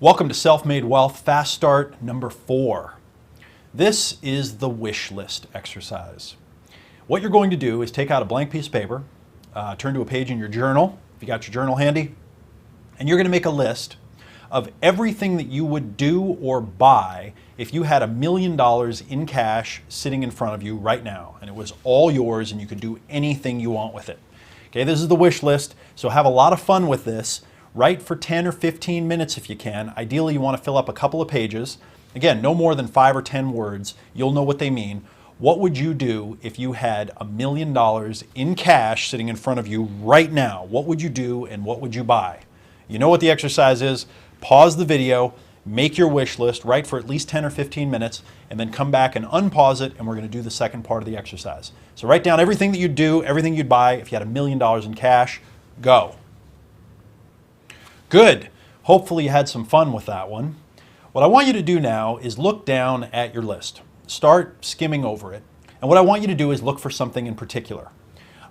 Welcome to Self-Made Wealth Fast Start number 4. This is the wish list exercise. What you're going to do is take out a blank piece of paper, turn to a page in your journal, if you got your journal handy, and you're going to make a list of everything that you would do or buy if you had $1 million in cash sitting in front of you right now, and it was all yours and you could do anything you want with it. Okay, this is the wish list, so have a lot of fun with this. Write for 10 or 15 minutes if you can. Ideally, you want to fill up a couple of pages. Again, no more than 5 or 10 words. You'll know what they mean. What would you do if you had $1 million in cash sitting in front of you right now? What would you do and what would you buy? You know what the exercise is. Pause the video, make your wish list, write for at least 10 or 15 minutes, and then come back and unpause it, and we're going to do the second part of the exercise. So write down everything that you'd do, everything you'd buy if you had $1 million in cash. Go. Good. Hopefully you had some fun with that one. What I want you to do now is look down at your list. Start skimming over it. And what I want you to do is look for something in particular.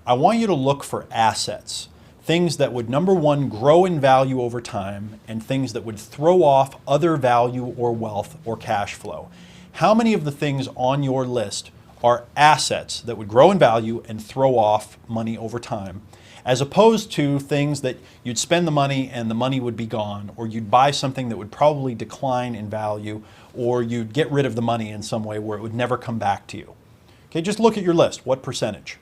I want you to look for assets. Things that would, number one, grow in value over time, and things that would throw off other value or wealth or cash flow. How many of the things on your list are assets that would grow in value and throw off money over time, as opposed to things that you'd spend the money and the money would be gone, or you'd buy something that would probably decline in value, or you'd get rid of the money in some way where it would never come back to you? Okay, just look at your list. What percentage?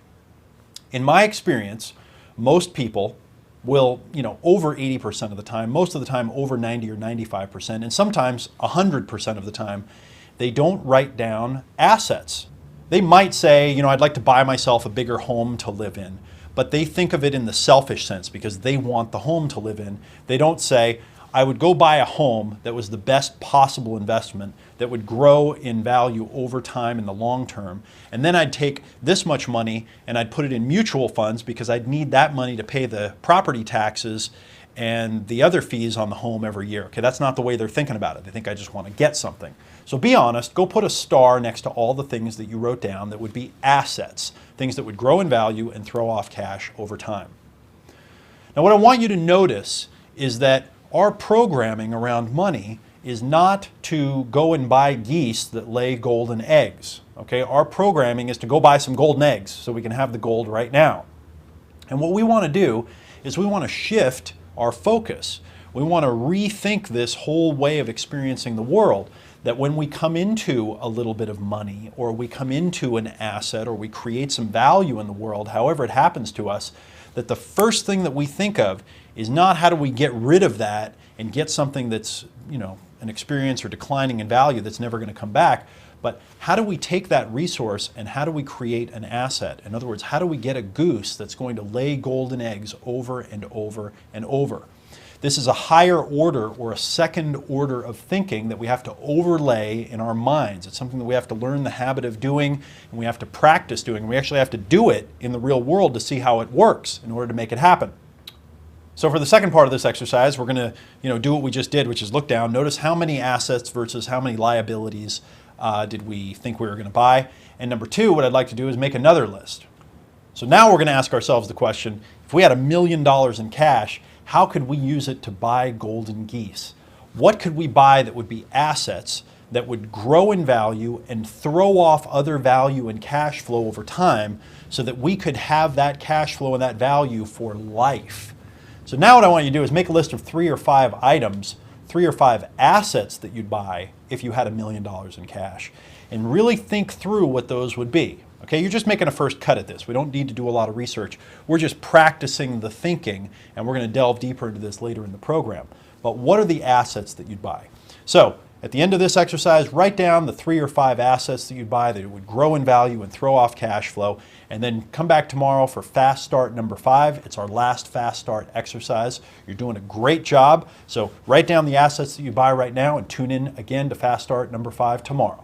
In my experience, most people will, over 80% of the time, most of the time over 90 or 95%, and sometimes 100% of the time, they don't write down assets. They might say, I'd like to buy myself a bigger home to live in. But they think of it in the selfish sense because they want the home to live in. They don't say, I would go buy a home that was the best possible investment that would grow in value over time in the long term. And then I'd take this much money and I'd put it in mutual funds because I'd need that money to pay the property taxes and the other fees on the home every year. Okay, that's not the way they're thinking about it. They think I just want to get something. So be honest, go put a star next to all the things that you wrote down that would be assets, things that would grow in value and throw off cash over time. Now what I want you to notice is that our programming around money is not to go and buy geese that lay golden eggs. Okay, our programming is to go buy some golden eggs so we can have the gold right now. And what we want to do is we want to shift our focus. We want to rethink this whole way of experiencing the world, that when we come into a little bit of money, or we come into an asset, or we create some value in the world, however it happens to us, that the first thing that we think of is not how do we get rid of that and get something that's, an experience or declining in value that's never going to come back, but how do we take that resource and how do we create an asset? In other words, how do we get a goose that's going to lay golden eggs over and over and over? This is a higher order or a second order of thinking that we have to overlay in our minds. It's something that we have to learn the habit of doing, and we have to practice doing. We actually have to do it in the real world to see how it works in order to make it happen. So for the second part of this exercise, we're going to do what we just did, which is look down. Notice how many assets versus how many liabilities did we think we were going to buy. And number two, what I'd like to do is make another list. So now we're going to ask ourselves the question, if we had $1 million in cash, how could we use it to buy golden geese? What could we buy that would be assets that would grow in value and throw off other value and cash flow over time so that we could have that cash flow and that value for life? So now what I want you to do is make a list of 3 or 5 items, 3 or 5 assets that you'd buy if you had $1 million in cash, and really think through what those would be. Okay, you're just making a first cut at this. We don't need to do a lot of research. We're just practicing the thinking, and we're going to delve deeper into this later in the program. But what are the assets that you'd buy? So at the end of this exercise, write down the 3 or 5 assets that you'd buy that would grow in value and throw off cash flow, and then come back tomorrow for Fast Start number 5. It's our last Fast Start exercise. You're doing a great job. So write down the assets that you buy right now and tune in again to Fast Start number 5 tomorrow.